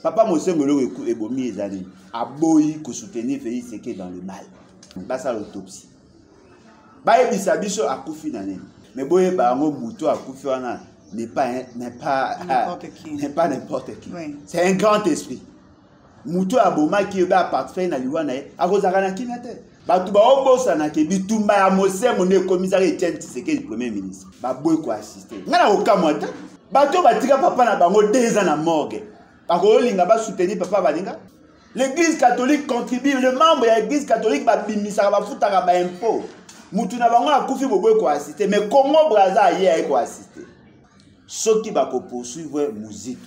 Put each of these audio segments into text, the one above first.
Papa Mosengolo et Bomi et Zali. Aboyi ko soutenir Félix Tshisekedi dans le mal. Basa l'autopsie. Baye bisabiso akufi nane. Mais boye bango muto akufi wana n'est pas n'importe qui. Oui. C'est un grand esprit. Muto aboma qui ba parfait na liwana a kozakana kimete. Batu ba obosa na ke bitumba ya Mosengo ne commissaire Etienne Tshisekedi premier ministre. Ba boy ko assister. Ngana okamwata. Batu batika papa na bango 2 ans na morgue. Ba ko linga ba soutenir papa balinga. L'église catholique contribue, le membre de l'église catholique va bimisa va foutre ba impôt. Mutu na bango akufi boboy ko assister mais Congo Brazza hier ko assister. Ceux qui va poursuivre musique.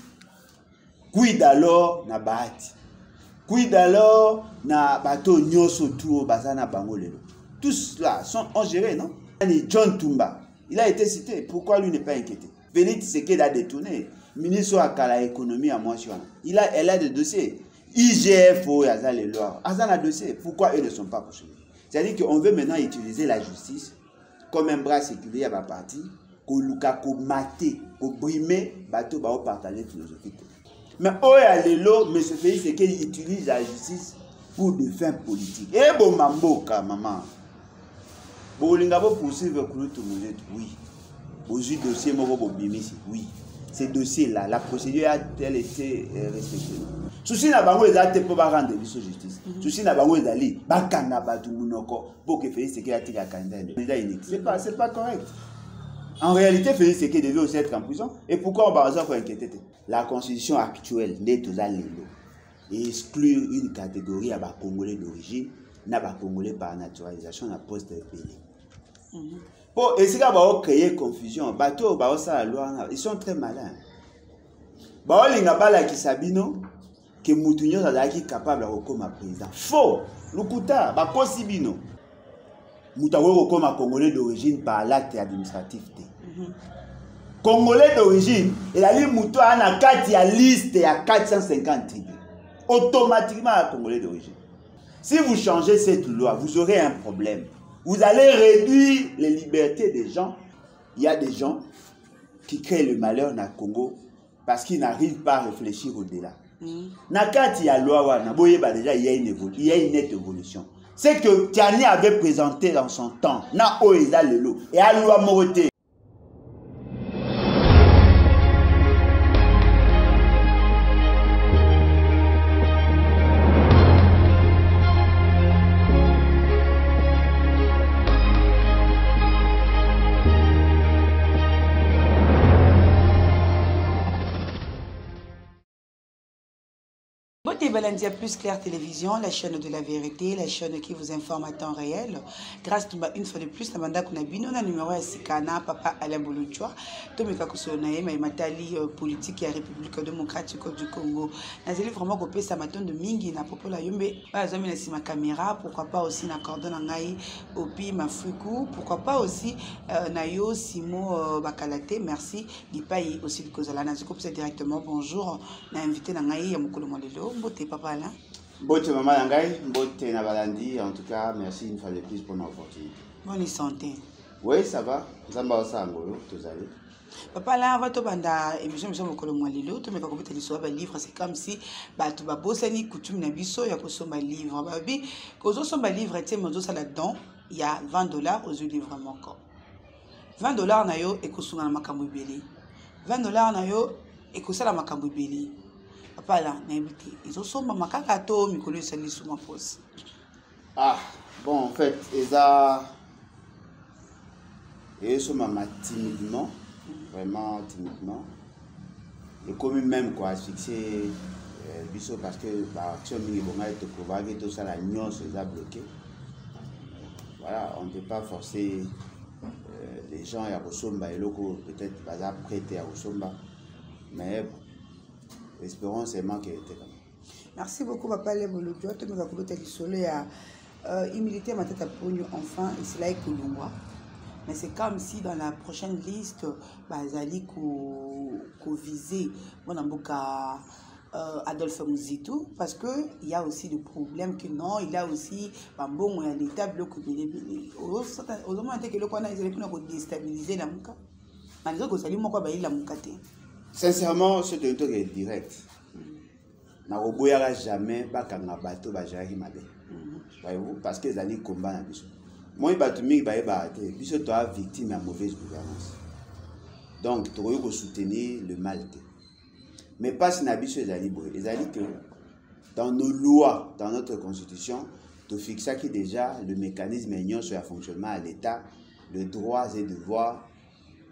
Quid alors na bahati. Quid alors na bateau nyoso tout bazana bango lelo. Tous cela sont gérés, non? John Tumba, il a été cité. Pourquoi lui n'est pas inquiété? Félix Tshisekedi a détourné. Ministre de l'économie à Moisson. Elle a des dossiers. IGF, Azal Loire. Azal a dossier. Pourquoi eux ne sont pas poursuivis? C'est-à-dire qu'on veut maintenant utiliser la justice comme un bras séculier à ma partie. Ko luka ko maté, ko brimer, bateau ba partager philosophique. Mais Lelo, M. Félix Tshisekedi utilise la justice pour des fins politiques. Et bon mambo maman. Bolinga bo poursuivre Kouloutou Mouzet, oui. Bozu dossier moko bimisi, oui. Ces dossiers-là, la procédure a-t-elle été respectée? Souci na bango ezate pour ba rendre justice. Souci na bango ezali bakanga batu munoko pour que Félix Tshisekedi atika candidat unique. C'est pas correct. En réalité, Félix Tshisekedi devait aussi être en prison. Et pourquoi on va encore inquiéter? La constitution actuelle n'est aux allélos et exclure une catégorie à bas Congolais d'origine, n'a pas Congolais par naturalisation, n'a poste de pays. Pour essayer de créer confusion, bateau, la loi, ils sont très malins. Baolinga bala ki sabino que Moutounyo est capable de recommencer président. Faux, Lukuta, Bakosibino. Moutaoué comme un Congolais d'origine par l'acte administratif. Congolais d'origine, il a dit Moutou a une carte à liste à 450 tribus. Automatiquement un Congolais d'origine. Si vous changez cette loi, vous aurez un problème. Vous allez réduire les libertés des gens. Il y a des gens qui créent le malheur dans le Congo parce qu'ils n'arrivent pas à réfléchir au-delà. Nakati ya loi déjà il y a une nette évolution. C'est que Tiani avait présenté dans son temps, na Oeza Lelo, et à loi Moroté. Balandia Plus Claire Télévision, la chaîne de la vérité, la chaîne qui vous informe à temps réel. Grâce à une fois de plus, Namanda Kunabino, na numéro à Sikana, Papa Alain Boulouchoua, Tomika Kosonaye, Matali politique et République démocratique du Congo. Nazeli vraiment coupé sa maton de Mingi, na Popola Yombe, Azami na ma caméra, pourquoi pas aussi na cordon Nangaï, Opi, Mafuku, pourquoi pas aussi Nayo, Simo, Bakalate, merci, Lipaï aussi de Kozala. Naziko, c'est directement bonjour, na invité Nangaï, Yamukolo Molelo, Papa là. Bote maman Nangaï, bote Nabalandi, en tout cas, merci une fois de plus pour l'opportunité. Bonne santé. Oui, ça va. Zamba Osangolo, tous allez. Papa là, on va te banda émission de Mokolo Mwalilo, tu me vas compter l'histoire d'un livre, c'est comme si tu vas bosser ni coutume nabiso, il y a que son livre. Babi, quand on son livre, tu sais, ça là-dedans, il y a $20 aux livres encore. $20 na yo et que son na makambu beli. $20 na yo et que ça la makambu beli. Papa là, ils ont son makakato, mais ils sont sous ma pose. Ah, bon, en fait, ils sont timidement, vraiment timidement. Et comme même quoi, fixer biso parce que l'action minimale te provoque tout ça, la nuance les a bloqués. Voilà, on ne peut pas forcer les gens à Rosomba et locaux, peut-être pas prêter à Rosomba, mais espérons seulement qu'elle était là. Merci beaucoup, papa. Tu me vas couper le soleil à humilité, ma tête à pognon, enfin, et c'est là que l'on voit. Mais c'est comme si dans la prochaine liste, Bazali qu'on visait, bon, Adolphe Mouzitou, parce qu'il y a aussi le problème que non, il y a aussi, bon, il y a des tables que aux hommes que le qu'on a, ils ont déstabilisé la mouka. Mais les autres, ils ont dit, sincèrement, c'est un truc direct. na roboyaka jamais bakanga bato bajaraki mabe. Voyez-vous, parce que ezali combat na biso. Moi batumi bayeba te biso to a victime à mauvaise gouvernance. Donc tu dois soutenir le mal. Mais pas si na biso ezali boy, ezali que dans nos lois, dans notre constitution, tu fixes que déjà le mécanisme union sur le fonctionnement à l'État, le droit et devoir,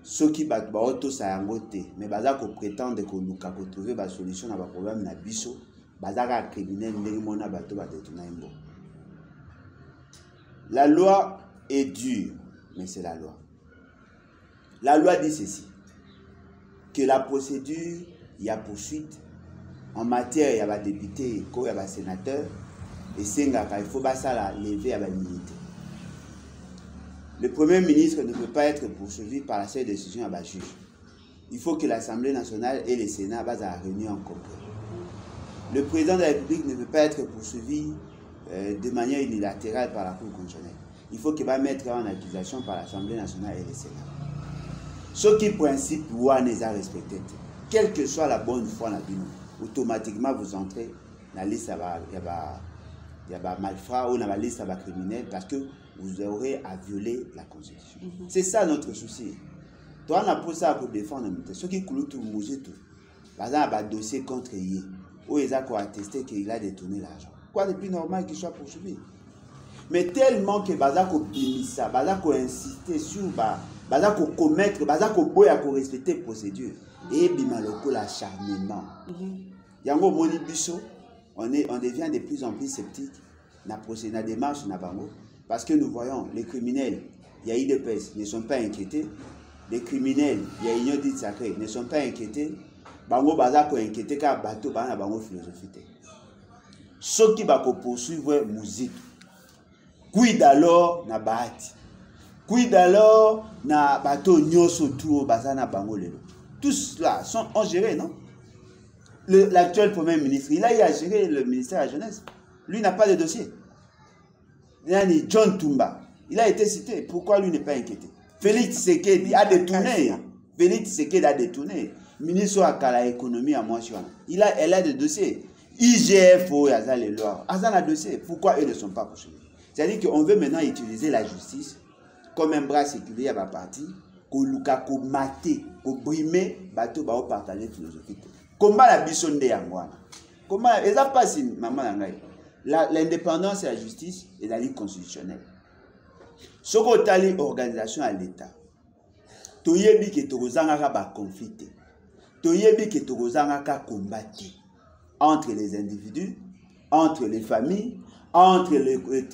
ceux qui battent auto ça yangote, mais baza ko prétendre que nous ka trouver ba solution na ba problème na biso, baza ka criminel ndenge mona bato ba détourner mbo. La loi est dure, mais c'est la loi. La loi dit ceci, que la procédure, il y a poursuite, en matière, il y a des députés, il y a des sénateurs, et il faut la lever à la limite. Le Premier ministre ne peut pas être poursuivi par la seule décision à la juge. Il faut que l'Assemblée nationale et le Sénat basent à réunir en congrès. Le président de la République ne peut pas être poursuivi de manière unilatérale par la Cour constitutionnelle. Il faut qu'il va mettre en accusation par l'Assemblée nationale et le Sénat. Ce qui principe loi n'est pas respecté. Quelle que soit la bonne foi, automatiquement vous entrez dans la liste de malfrats ou dans la liste de criminels parce que vous aurez à violer la Constitution. C'est ça notre souci. Toi, on a pour ça pour défendre ceux qui coulent tout, mouillent tout. Par exemple, un dossier contre lui, où ils ont attesté qu'il a détourné l'argent. Quoi de plus normal qu'il soit poursuivi? Mais tellement que Bazako Bimissa, Bazako insister sur Bazako commettre, Bazako boya pour respecter la procédure. Et Bimaloko l'acharnement. Yango Moni Bisso, on devient de plus en plus sceptique dans la démarche na bango parce que nous voyons les criminels, il y a IDPS, ne sont pas inquiétés. Les criminels, il y a Union dite sacrée, ne sont pas inquiétés. Bango Bazako inquiété car bateau bana bango philosophie. Ceux qui va poursuivre musique. Quid alors na bahati. Quid alors na bateau nyoso tout bazana bango lelo. Tous cela sont gérés, non? L'actuel Premier ministre, il a géré le ministère de la Jeunesse. Lui n'a pas de dossier. John Tumba, il a été cité. Pourquoi lui n'est pas inquiété? Félix Tshisekedi a détourné. Félix Tshisekedi a détourné. Ministre de l'économie à Moachiwana. Elle a des dossiers. IGF, Azan les lois. Azan a dossier. Pourquoi eux ne sont pas poursuivis? C'est-à-dire qu'on veut maintenant utiliser la justice comme un bras séculier à ma partie, qu'on mater, qu'on brimer, bateau, qu'on partager philosophie. Comment la bisonde yangwana? Comment ils a pas si maman l'indépendance et la justice est la ligne constitutionnelle. Ce qu'on a l'organisation à l'État, tu yebi que tu rozanga ba conflit, tu yebi que tu rozanga combattre entre les individus, entre les familles, entre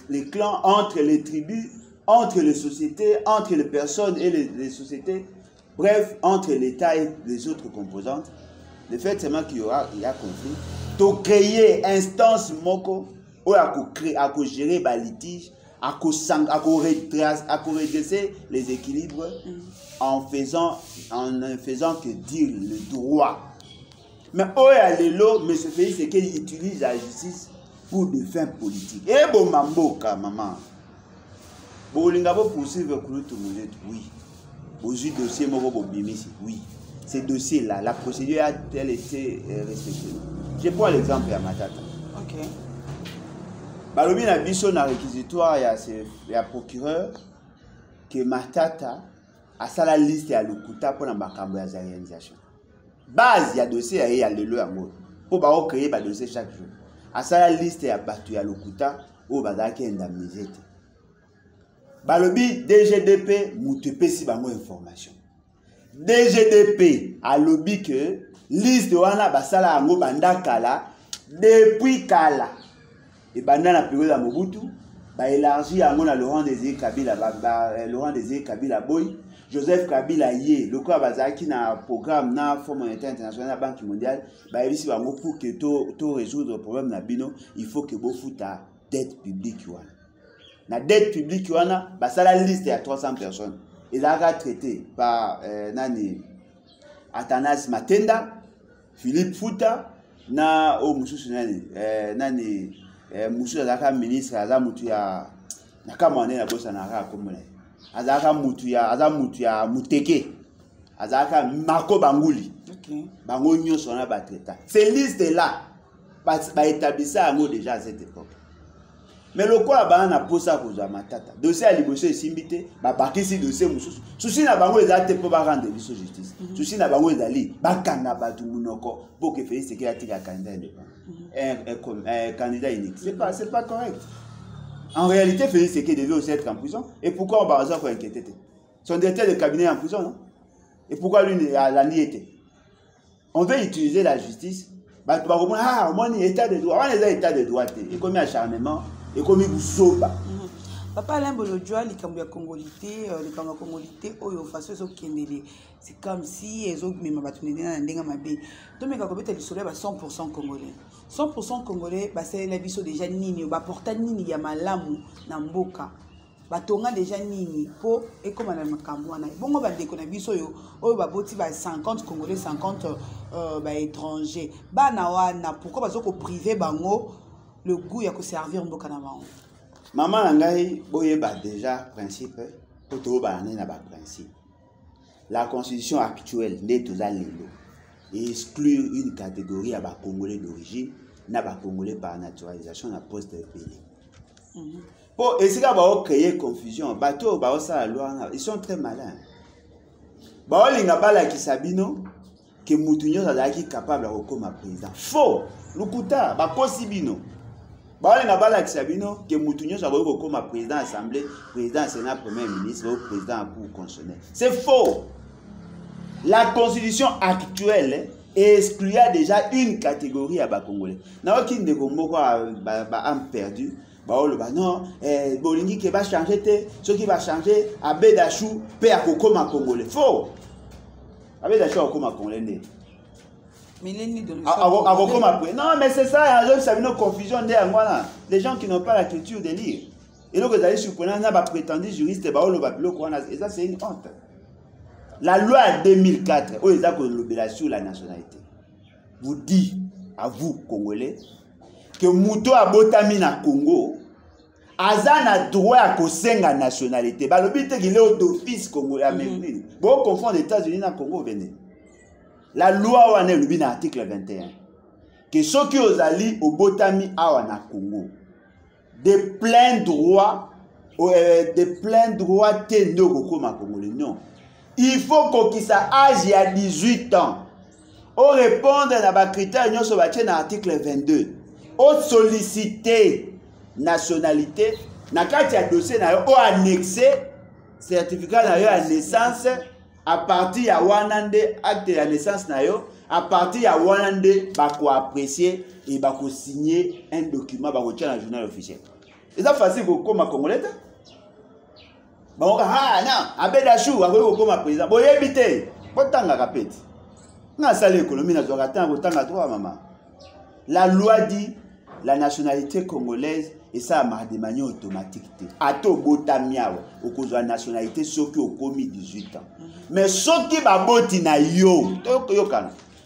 les clans, entre les tribus, entre les sociétés, entre les personnes et les sociétés, bref, entre l'État et les autres composantes. Le fait seulement qu'il y a conflit, tu créer instance moko, ou à gérer les litiges, à redresser les équilibres en faisant que dire le droit. Mais où est le lot, mais ce pays, c'est qu'il utilise la justice pour des fins politiques. Et bon, maman. Bolingabo poursuivre tout le monde, oui. Bozu dossier moko bimisi, oui. Ces dossiers-là, la procédure a-t-elle été respectée? Je prends l'exemple à Matata. Ok. Balobi na biso na réquisitoire, il y a procureur que Matata a sa la liste à l'Okuta pour la makambo ya réalisation. Base, il y a dossier, il y a le lot à mot. Pour créer un dossier chaque jour. À sa la liste à battu à l'Okuta, où bazaki indemnisé. Balobi DGDP moutepe si bango information. DGDP a lobby que liste wana basala yango banda kala depuis kala et banda na période ya Mobutu ba élargi yango na Laurent Désiré Kabila Laurent Désiré Kabila boy Joseph Kabila yé le quoi bazaki na programme na Fonds monétaire international na Banque mondiale ba yebisi bango pour que to résoudre le problème na bino il faut que bo futa dette publique wana na dette publique wana basala liste ya 300 personnes. Il a été traité par Athanas Matenda, Philippe Fouta, na o mususu nani mususu azaka ministre azamutuya nakamane na bosa na ra komona azaka mutuya muteke azaka Marco Banguli. Okay. Bango nyoso na ba traita. Ces listes là établissait déjà à cette époque. Mais le quoi a posé à cause de matata. Dossier à l'immobilier simbité, parti si dossier moussous. Souci n'a pas été pour rendre de justice. Souci n'a pas été bakanga batu munoko pour que Félix Tshisekedi ait un candidat indépendant. Un candidat unique. C'est pas correct. En réalité, Félix Tshisekedi devait aussi être en prison. Et pourquoi on va encore inquiéter? Son directeur de cabinet est en prison, non? Et pourquoi lui a nié? On veut utiliser la justice. Bah, tu vas comprendre, ah, moi, il y a état de droit. On a état de droit. Et comme acharnement, et comme il vous Papa Alain Bolodjoa, les Congolité, Oyo Faso, c'est comme si ils ont mis ma bâtonne dans les mabé. Donc, mes gars, le soleil, 100% congolais. 100% congolais, c'est la vie déjà nini, ou porta nini, ya malamu, namboka. Batonga déjà nini, po, et comme on a makamouana. Bon, on va déconner, biso yo, oh, bah, boti, 50 congolais, 50 étrangers. Bah, na, pourquoi, parce qu'au privé, bango, le goût, il y a que servir mboka na bango. Maman Nangaï, boyeba déjà principe, pour principe. La constitution actuelle n'est tout à l'élo. Exclure une catégorie à Congolais d'origine, n'a pas Congolais par naturalisation, n'a poste de pays. Pour essayer de créer confusion, bateau, ils sont très malins. Baolinga bala ki sabino, que Moutounio est capable de recommencer président. Faux, Lukuta, Bakosibino. Baolinga bala ki sabino, que Moutounio soit recommencer président assemblée, président sénat, premier ministre, président cour constitutionnel. C'est faux. La constitution actuelle exclut déjà une catégorie à Congolais. N'a aucun de Congo a perdu. Non, Bolingi qui va changer, ce qui va changer, Abedachou perd comme Congolais. Faux. Abedachou comme Congolais. Non, mais c'est ça, ça a une confusion. Les gens qui n'ont pas la culture de lire. Et donc, vous allez supposer qu'il y a des prétendus juristes, et ça, c'est une honte. La loi 2004, où ils ont sur la nationalité, vous dit à vous, Congolais, que Mouto a botami na Congo, Azan a droit à la nationalité. Le but est qu'il est d'office congolais. Vous confondez les États-Unis na Congo, venez. La loi est le article 21. Que ceux qui ont allé au botami na Congo, de plein droit, Congolais. Non. Il faut qu'il ait âge à 18 ans. On répond à la critère sur l'article 22. On sollicite nationalité. Na kati ya dossier na yo o annexé certificat na yo à naissance à partir ya wanande acte de naissance na yo à partir ya wanande ba ko apprécier et ba ko signer un document ba ko tia na journal officiel. Et ça facile ko koma congolais. Bon ah non Abedachou a ko koma président. Bo yebité botanga kapeti. Na sala économie na zo katanga botanga toi maman. La loi dit la nationalité congolaise et ça a de manière automatique. Ato botamiawe au cause de la nationalité ceux qui ont commis 18 ans. Mais ceux qui va boti na yo,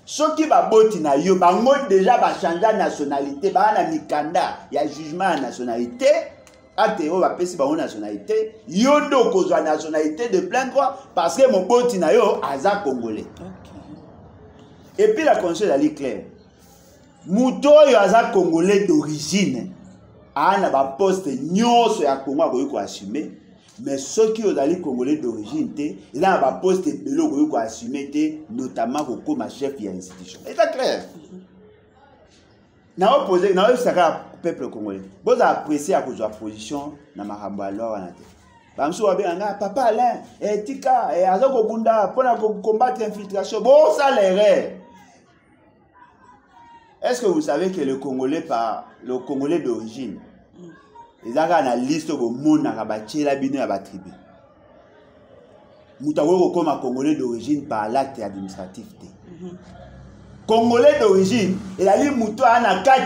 ceux qui va boti na yo, bango déjà va changer la nationalité, ba na mikanda, il y a jugement à nationalité. Ateo va passer par une nationalité, yo do cause de la nationalité de plein droit parce que mon boti na yo aza congolais. Et puis la constitution est claire. Mouto yo aza congolais d'origine. A un poste nyonso ya Congo akoki assumer, mais ceux qui ont des congolais d'origine ils ont un poste bello akoki assumer notamment comme chef de l'institution. C'est clair. Na opposé na saka peuple congolais. Vous appréciez à cause de la position na makambo alors na te. Bamso wa benga papa Alain tika azoko bunda pour combattre l'infiltration. Bon ça l'erreur. Est-ce que vous savez que le Congolais d'origine, ils ont une liste de monde qui a été la tribu. Nous avons comme Congolais d'origine par l'acte administratif. Congolais d'origine, il a dit que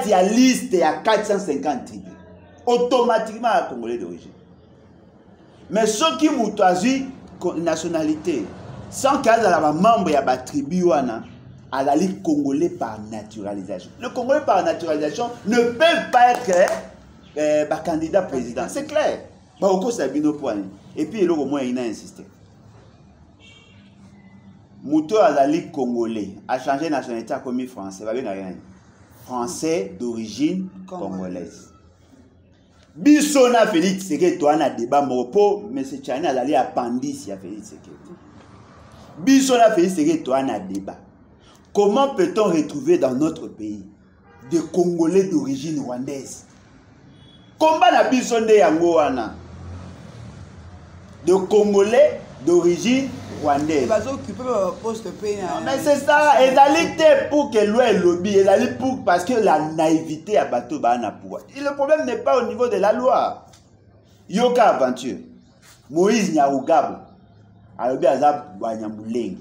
il y a une liste de 450 tribus. Automatiquement, Congolais d'origine. Mais ceux qui ont une nationalité, sans qu'il y ait un membre de la tribu, à la Ligue congolais par naturalisation. Le Congolais par naturalisation ne peut pas être candidat président. C'est clair. Et puis, il a insisté. Mouto à la Ligue congolais a changé de nationalité à commis français. français d'origine congolaise. Bisona Félix Tshisekedi to ana débat mopo mais c'est Tchani azali appendice ya Félix Tshisekedi. Bisona Félix Tshisekedi to ana débat. Comment peut-on retrouver dans notre pays des Congolais d'origine rwandaise? Combat na bisonde yango wana. De Congolais d'origine rwandaise. Mais c'est ça, égalité pour que l'on lobby, égalité pour parce que la naïveté à bateau na pouvoir. Et le problème n'est pas au niveau de la loi. Yoka aventure. Moïse Nyarugabo. Alobi azab banya mulenge.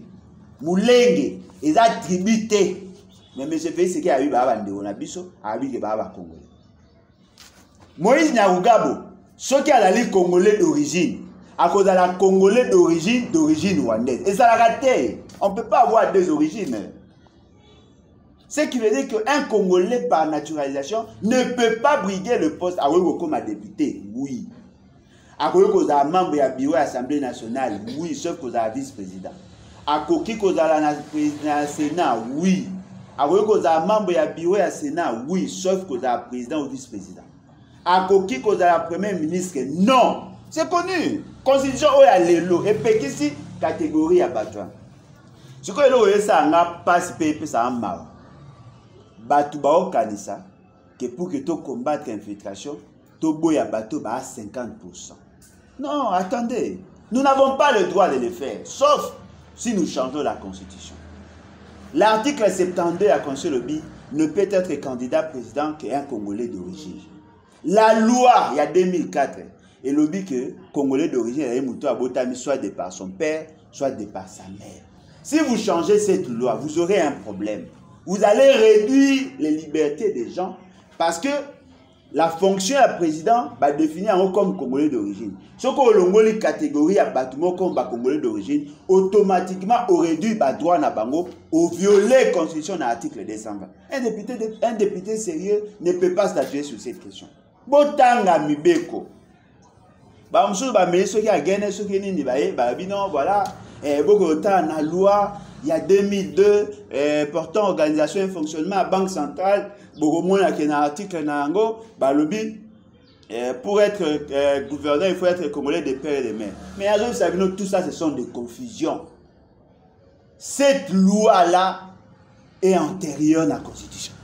Mulenge eza tribité. Mais monsieur Félix qui a eu baba ndeko na biso, a eu que baba congolais. Moïse Nyarugabo, ceux qui a la congolais d'origine. À cause de la Congolais d'origine rwandaise. Et ça l'a raté. On ne peut pas avoir deux origines. Ce qui veut dire qu'un Congolais par naturalisation ne peut pas briguer le poste à comme député. Oui. À cause d'un membre du bureau de l'Assemblée nationale. Oui, sauf cause d'un vice-président. À cause de la Sénat. Oui. À cause d'un membre du bureau de Sénat. Oui, sauf cause d'un président ou vice-président. À cause de la première ministre. Non. C'est connu. Constitution oya lelo et pekisi catégorie ya batwa. Ce que lo yesa nga passe pepe ça mal. Batu ba okanisa que pour que tu combattre l'infiltration, to boya bateau ba 50%. Non, attendez. Nous n'avons pas le droit de le faire sauf si nous changeons la constitution. L'article 72 de la Constitution ne peut être candidat président qu'un Congolais d'origine. La loi il y a 2004 et le but que Congolais d'origine soit de par son père, soit de par sa mère. Si vous changez cette loi, vous aurez un problème. Vous allez réduire les libertés des gens parce que la fonction du président va définir comme Congolais d'origine. Ce qu'on a une catégorie à bâtiment comme Congolais d'origine, automatiquement on réduit le droit à Bango au violer la constitution de l'article 220. Un député sérieux ne peut pas statuer sur cette question. Botanga Mibeko. Voilà, beaucoup de temps dans la loi, il y a 2002, portant organisation et fonctionnement à Banque centrale, beaucoup de monde qui a un article pour être gouverneur, il faut être congolais de père et de mère. Mais tout ça, ce sont des confusions. Cette loi-là est antérieure à la Constitution.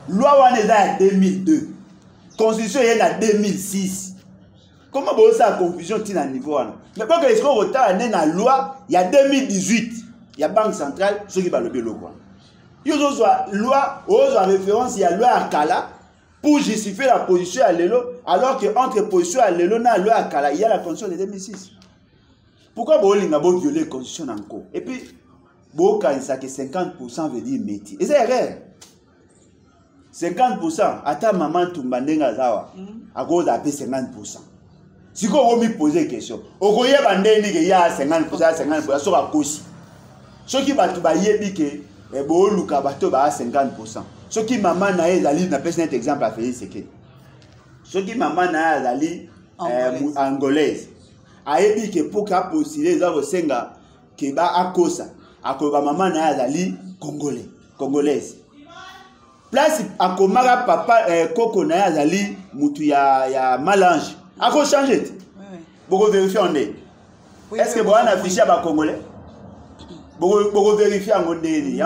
Loi on est en 2002, Constitution est en 2006. Comment vous avez la confusion à ce niveau? Mais pas que les gens dans la loi, il y a 2018, il y a Banque centrale, ceux qui parlent de l'eau. Il y a une loi, aux références, il y a la loi à Kala pour justifier la position à l'élo, alors qu'entre position à l'élo et la loi à Kala, il y a la constitution de 2006. Pourquoi vous avez violé la constitution encore? Et puis, vous avez dit que 50% veut dire métier. Et c'est vrai. 50%, à ta maman Tumbandenga Zawa, à cause d'appeler 50%. Si vous me posez une question, vous voyez qu'il y a 50%, sur la cause. Ce qui va tout dire que vous avez 50%. Ce qui maman n'a pas un exemple à faire, c'est que ce qui maman n'a pas angolaise. A dit que pour qu'à postuler, les gens qui va à cause, à cause maman n'a pas congolaise. Place à Komara papa Koko n'a pas mutu ya malange. À quoi changer? Beaucoup vérifier en est. Est-ce que vous avez affiché à Congolais? Beaucoup vérifier en est. Il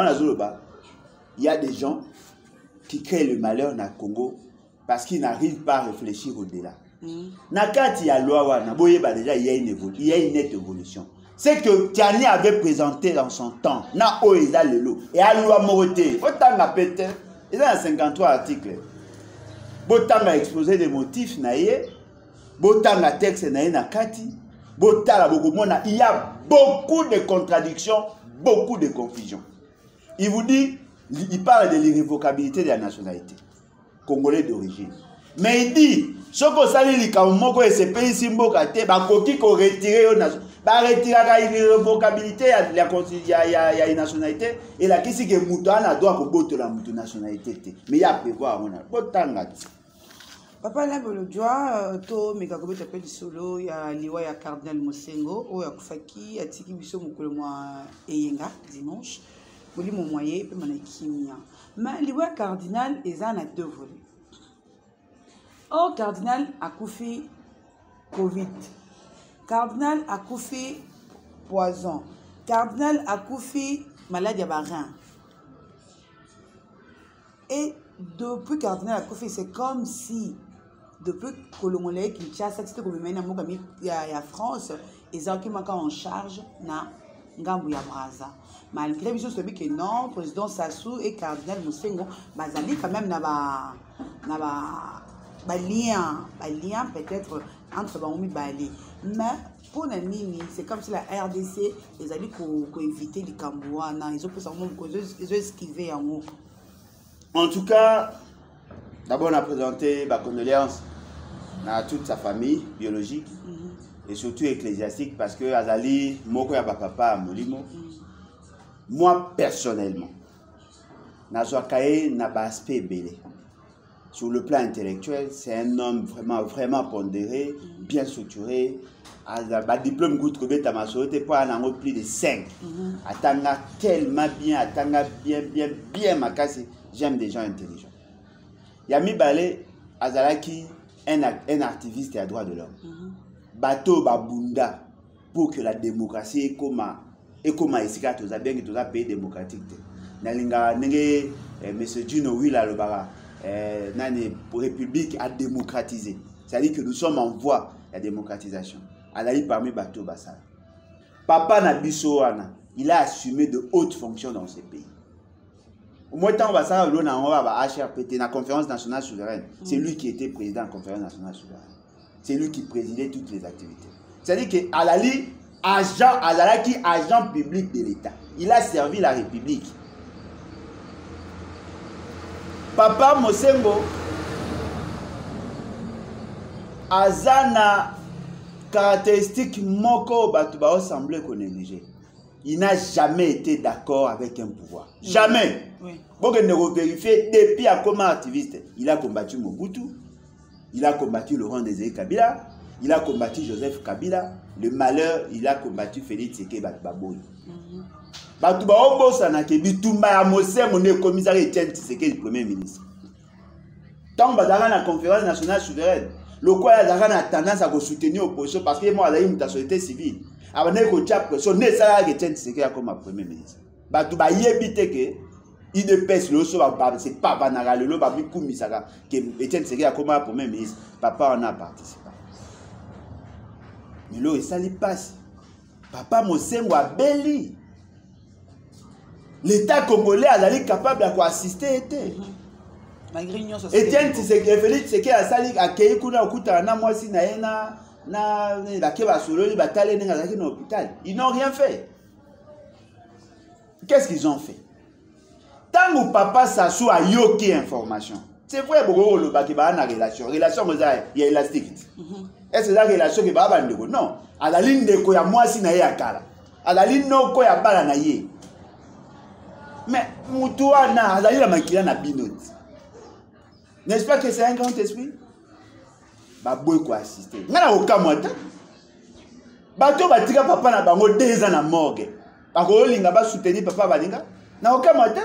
y a des gens qui créent le malheur dans le Congo parce qu'ils n'arrivent pas à réfléchir au-delà. Nakati ya loi déjà il y a une nette évolution. C'est que Tiani avait présenté dans son temps. Na oeza lelo et à loi moroté. Autant la pété. Il y a 53 articles. Autant a exposé des motifs naïe. Botanga texte na kati, botala bokomona, il y a beaucoup de contradictions, beaucoup de confusion. Il vous dit, il parle de l'irrévocabilité de la nationalité, congolais d'origine. Mais il dit, ce que ça dit, quand et ce pays simboka te, ba koki ko retirer l'irrévocabilité de la nationalité et la kisi que mutana doit ko boto la nationalité. Mais il y a prévoir on a botanga. Papa Alain to mekakobe tapeli solo ya liwa ya Cardinal Mosengo o ya kufaki atiki biso mukolo mwa eyenga dimanche molimo moyen pe mana kimia mais liwa cardinal eza na deux volets. Oh cardinal akufi covid, cardinal akufi poison, cardinal akufi maladie à barin. Et depuis cardinal akufi c'est comme si depuis que le Congolais Kinshasa c'était comme maintenant mon ami à France ils ont qui manquent en charge na ngambu ya Braza. Malgré bien sûr que non président Sassou et cardinal Moussengo bazali quand même na ba lien peut-être entre Baoumi Bali. Mais pour la Nini, c'est comme si la RDC, ils allaient éviter les Cambouana, ils ont esquivé en haut. En tout cas, d'abord on a présenté ma condoléance à toute sa famille biologique et surtout ecclésiastique parce que Azali, Moko ya papa Molimo, moi personnellement, Nazwakaye n'a pas aspect belé. Sur le plan intellectuel, c'est un homme vraiment pondéré, bien structuré. A diplôme goût que ta majorité pas en a plus de 5. Atanga tellement bien, atanga bien ma casse. J'aime des gens intelligents. Yami Balé Azalaki un activiste à droit de l'homme. Bateau babunda pour que la démocratie et comme ici tous a bien que tous a pays démocratique. Nalinga nenge monsieur Gino Willa le bara. Pour République à démocratiser. C'est-à-dire que nous sommes en voie de la démocratisation. Alaï parmi Bateau Bassal. Papa Nabisoana, il a assumé de hautes fonctions dans ce pays. Au moins, tant Bassal, on va HRPT, la Conférence nationale souveraine. C'est lui qui était président de la Conférence nationale souveraine. C'est lui qui présidait toutes les activités. C'est-à-dire que Alali, agent public de l'État. Il a servi la République. Papa Mosengo azana caractéristique moko batuba assemblée qu'on néglige. Il n'a jamais été d'accord avec un pouvoir. Jamais. Bon que nous vérifier depuis à comment activiste, il a combattu Mobutu, il a combattu Laurent Désiré Kabila, il a combattu Joseph Kabila, le malheur, il a combattu Félix Tshisekedi Baboy. Batuba obosa na kebi tumba ya Mosemo ne commissaire Etienne Tshisekedi le premier ministre. Tant que la conférence nationale souveraine, le quoi a tendance à soutenir l'opposition parce que moi, il y a une société civile. Avant de faire pression, ne ça que Etienne Tshisekedi comme premier ministre. Batuba yebite que il ne pèse le sol, c'est pas banal le lot, babi kumisaka que Etienne Tshisekedi comme premier ministre. Papa en a participé. Mais là, ça lui passe. Papa Mosengo a belli. L'État congolais a capable d'assister. Etienne Tshisekedi Félix Tshisekedi a sali akei kuna okuta na mwasi na yena na bakeba sololi batale nenga zaki na hôpital. Ils n'ont rien fait. Qu'est-ce qu'ils ont fait? Tant que papa Sassou a yoki information. C'est vrai beaucoup le bakiba na relation il y a élastique. Est-ce que la relation que baba ndeko? Non. À la ligne de ko ya mwasi na ye akala. À la ligne no ko ya bala na ye. Mais mutuwa na azali la makila na binoti. N'est-ce pas que c'est un grand esprit? Baboy quoi assister. Ngana okamota. Bato batika papa na bango 2 ans na morgue. Bako linga ba soutenir papa balinga. Na okamota.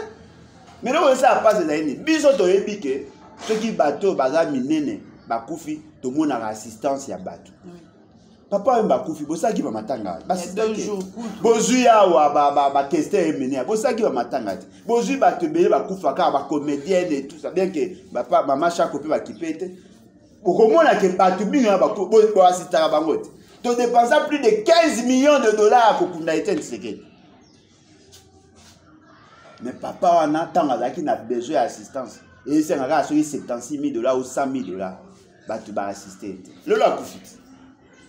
Mais là ça passe zaini. Biso to yebike ceux qui bato baza minene bakufi to mona assistance ya bato. Papa bakufi bosaki ba matanga. Basi 2 jours. Bozuya wa ba keste emene. Bosaki ba matanga. Bozu bato bele bakufa ka ba comédienne et tout ça bien que papa maman chaque copie ba kipete. Okomona ke bato binga ba bo assistera bango. To dépenser plus de 15 millions de dollars ko kunda Etienne Tshisekedi. Mais papa on attend avec qui n'a besoin d'assistance. Et c'est un gars sur 76 000 $ ou 100 000 $. Bato ba assister. Le lo akufi.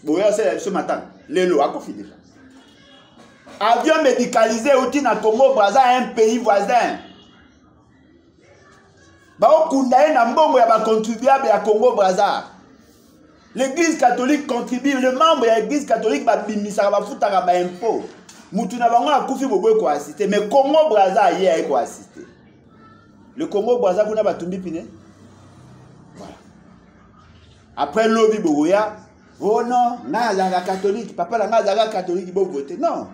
Bon, c'est ce matin. Le lo akufi déjà. Avion médicalisé outil na Congo Brazza, un pays voisin. Ba okunda na mbongo ya ba contribuable ya Congo Brazza. L'église catholique contribue, le membre de l'église catholique va bimisa va futaka ba impôt. Mutu na bango akufi boboy ko assister mais Congo Brazza hier ko assister. Le Congo Brazza kuna batumbi pine. Voilà. Après lobby boya, oh non, na la catholique, papa la catholique bo voter. Non.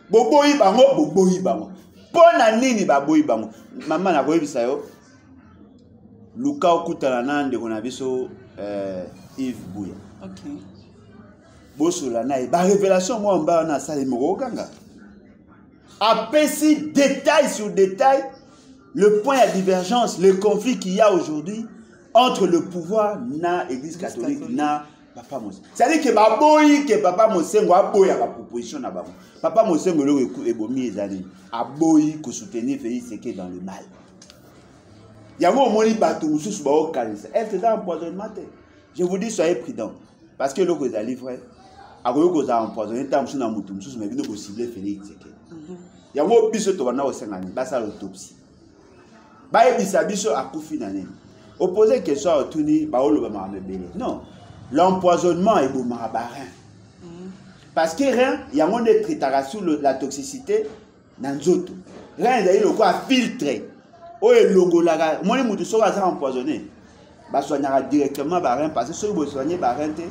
Boboyi bango. pona nini baboyi bango mama na koyebisa yo luka okutana na ndeko na biso Yves Buya OK bosola na ba révélation moi mba na sale moko kanga apesi détail sur détail le point à divergence le conflit qu'il y a aujourd'hui entre le pouvoir na église catholique na Papa Mosengo. C'est-à-dire que baboyi que Papa Mosengo aboya ba proposition na bango. Papa Mosengo le ebomi ezali aboyi ko soutenir Félix Tshisekedi dans le mal. Yango moni bato mususu ba okalisa. Est-ce dans empoisonnement? Je vous dis soyez prudents parce que loko ezali vrai. Akoyo ko za empoisonner ta mususu na mutu mususu mais bino ko cibler Félix Tshisekedi. Yango biso to bana osengani basa l'autopsie. Ba ebisa biso akufi na nini. Opposer question à Tuni baolo ba mabele. Non. L'empoisonnement est bon marabarin. Parce que rien, il y a un traitement sur la toxicité dans zoto. Rien d'ailleurs le quoi filtrer. Oh et logo là, moi les moutons sont empoisonnés. Bah soignera directement barin parce que ceux qui soigner barin te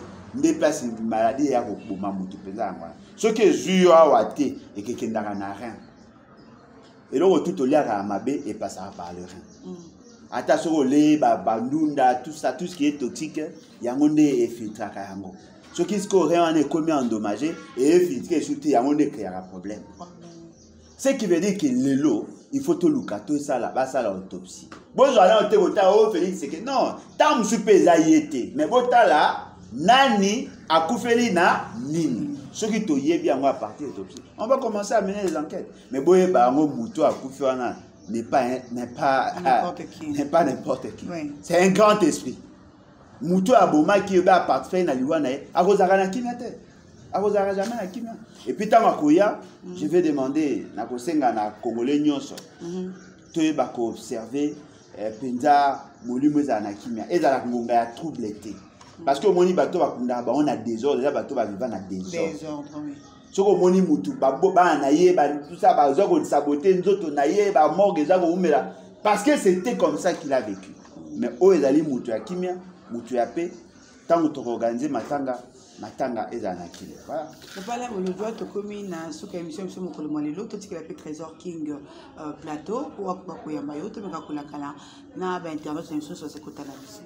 déplace une maladie et à beaucoup mamoutou pesant. Ce que zuyo a waté et que kendara n'a rien. Et là tout au lien à mabé et passe à parler rien. Attention les bandunda tout ça tout ce qui est toxique yangonde et filtre kayango ce qui se rien est commis endommagé et filtré surtout yangonde créer un problème ce qui veut dire que lelo il faut tout lukato ça là bas ça l'autopsie bonjour là on te vota oh Félix c'est que non tam supeza yete mais bota là nani akufeli na nini ce qui to yebi yango à partir de l'autopsie on va commencer à mener les enquêtes mais boye ba ngo muto akufi wana n'est pas n'importe qui. Oui. C'est un grand esprit. Moutou Aboma qui est à partir na liwana a rozara kimete. A rozara jamais na kimia. Et puis tant makoya, je vais demander na kosenga na congolais nyonso. To ba ko observer penza molimo za na kimia. Et za la ngonga ya troubleté. Parce que moni bato ba kunda ba on a désordre, déjà bato ba vivant na désordre. Désordre oui. Soko moni mutu ba na ye ba tout ça ba zo ko saboter nzoto na ye ba morgue za ko umela parce que c'était comme ça qu'il a vécu mais o ezali mutu ya kimia mutu ya paix tango to organiser matanga eza na kile voilà papa là le doit to komi na suka émission sur mokolo molelo to tikela pe Trésor King plateau pour ba ko yamba yo to meka kulakala na ba intervention sur ce côté là aussi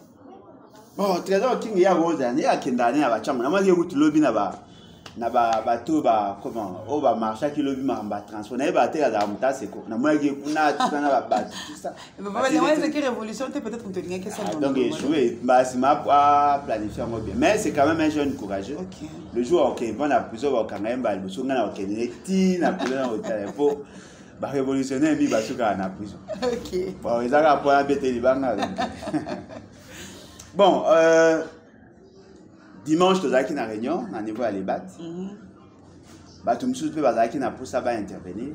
bon Trésor King ya rozani ya kendane ya bachango na maki kutu lobi na ba bato ba comment o ba marcha ki lobi mamba transformer ba te la muta seko na moi ki kuna tana ba bat tout ça papa les moyens de révolution peut-être qu'on te dit que ça donc jouer bah c'est ma planifier moi bien mais c'est quand même un jeune courageux okay. Le jour OK bon a plusieurs ba kanga mba le so ngana OK ti na plein hôtel pour ba révolutionnaire mi ba suka na prison OK bon ils a pour embêter les banga bon dimanche tozaki na réunion na niveau ya lebat bato mususu pe bazalaki na posa ba intervenir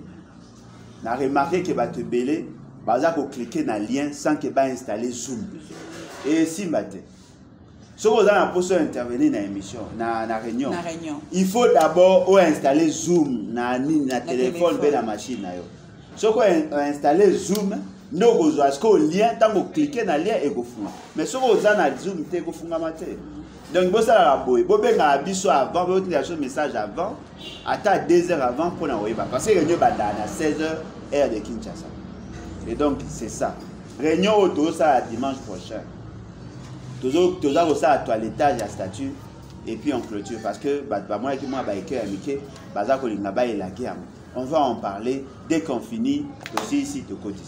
na remarqué que bato belé baza ko cliquer na lien sans que ba installer Zoom et si matin so vous na posa intervenir na émission na réunion il faut d'abord installer Zoom na téléphone be na machine na yo so ko installer Zoom no ko zo asko lien tango cliquer na lien et ko funga mais so vous na Zoom te ko funga matin. Donc, vous savez, vous avez un biseau avant, vous avez un message avant, à 2 heures avant pour l'envoyer. Parce que réunion à 16 h heure de Kinshasa. Et donc, c'est ça. Réunion au ça dimanche prochain. Toujours ça à toilettage, à statut, et puis on clôture. Parce que, moi, qui m'a écrit, on va en parler dès qu'on finit aussi ici de côté.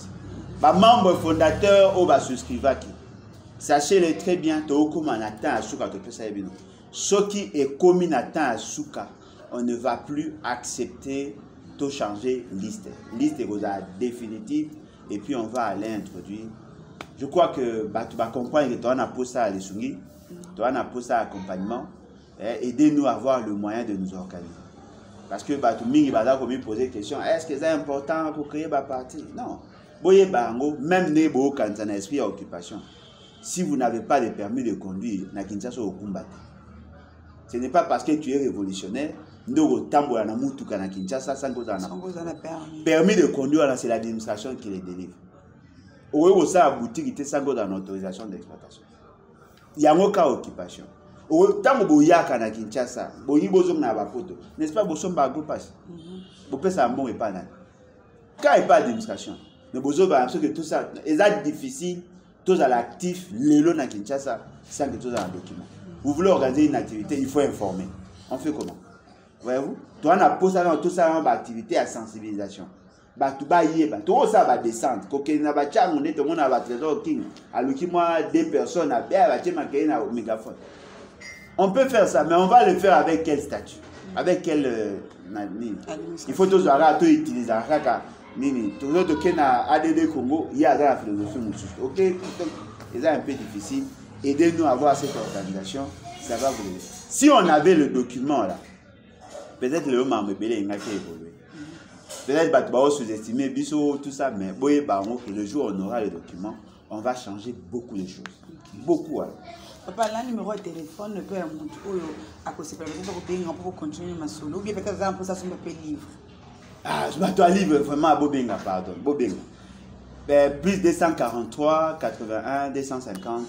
Membre fondateur, on va souscrire. Sachez-le très bien, ce qui est commis à Souka, on ne va plus accepter de changer liste. Liste est définitive et puis on va aller introduire. Je crois que tu vas comprendre que tu as posé ça à l'Essungi, tu as posé ça à l'accompagnement. Aidez-nous à avoir le moyen de nous organiser. Parce que tu vas poser des questions. Est-ce que c'est important pour créer ma partie? Non. Même ne quand un esprit à occupation. Si vous n'avez pas de permis de conduire, na Kinshasa au combat. Ce n'est pas parce que tu es révolutionnaire, permis de conduire, c'est l'administration qui les délivre. Ou est ça boutique sans autorisation d'exploitation. Il y a un cas d'occupation. Ou tant que yaka na Kinshasa, boyi bozom na bapoto, n'est-ce pas bosom ba go passe. Bo pesa bon et pas nan. Quand il n'y a pas d'administration, mais besoin que tout ça, c'est difficile, tous à l'actif, les lots dans Kinshasa, sans que tout ça un document. Vous voulez organiser une activité, il faut informer. On fait comment? Voyez-vous? Tu as posé tout ça en activité à sensibilisation. Tu vas y aller, tout ça va descendre. Quand on a tout le monde a trésor king, alors qu'il y a deux personnes à faire, au mégaphone. On peut faire ça, mais on va le faire avec quel statut? Avec quel. Il faut tous utiliser tout le monde qui a ADD Congo, il y a la philosophie. Ok, c'est un peu difficile. Aidez-nous à avoir cette organisation, ça va vous aider. Si on avait le document là, peut-être le homme a évolué. Peut-être qu'on va sous-estimer tout ça, mais le jour où on aura le document, on va changer beaucoup de choses. Beaucoup. Hein. Papa, là, le numéro de téléphone, le père à cause de ça, pour continuer ma solo, ou bien peut-être pour ça, son papier livre. Ah, je m'attends à livre vraiment à Bobenga, pardon. Bobenga. Plus 243, 81, 250,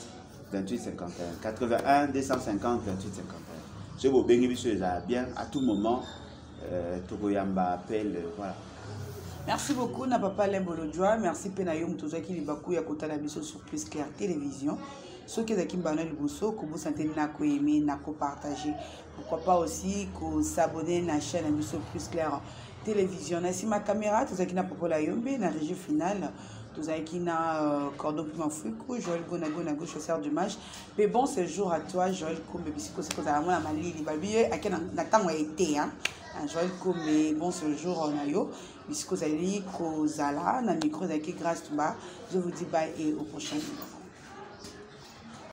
28, 51. 81, 250, 28, 51. Je Bobenga, monsieur, bien, à tout moment, Togoyamba appelle, voilà. Merci beaucoup, na papa Lembolodjoa. Merci Penayom Tozaki Libakou Yakota Labiso sur Plus Clair Télévision. Ceux qui ont Bano Liboso, que vous sentez nako aimer, nako partager. Pourquoi pas aussi que s'abonner à la chaîne Labiso Plus Clair Télévision. Ici ma caméra, Tozaki na Popola Yombe, na régie finale. Tozaki na cordon piment fuku, Joël Gonago na gauche chausseur du match. Mais bon séjour à toi, Joël Kombe, bisiko c'est cosa la mali libabi, à quel temps a été, hein. Joël Kombe, bon séjour en ayo. Bisiko zali kozala na micro d'aki grâce tout bas. Je vous dis bye et au prochain vidéo.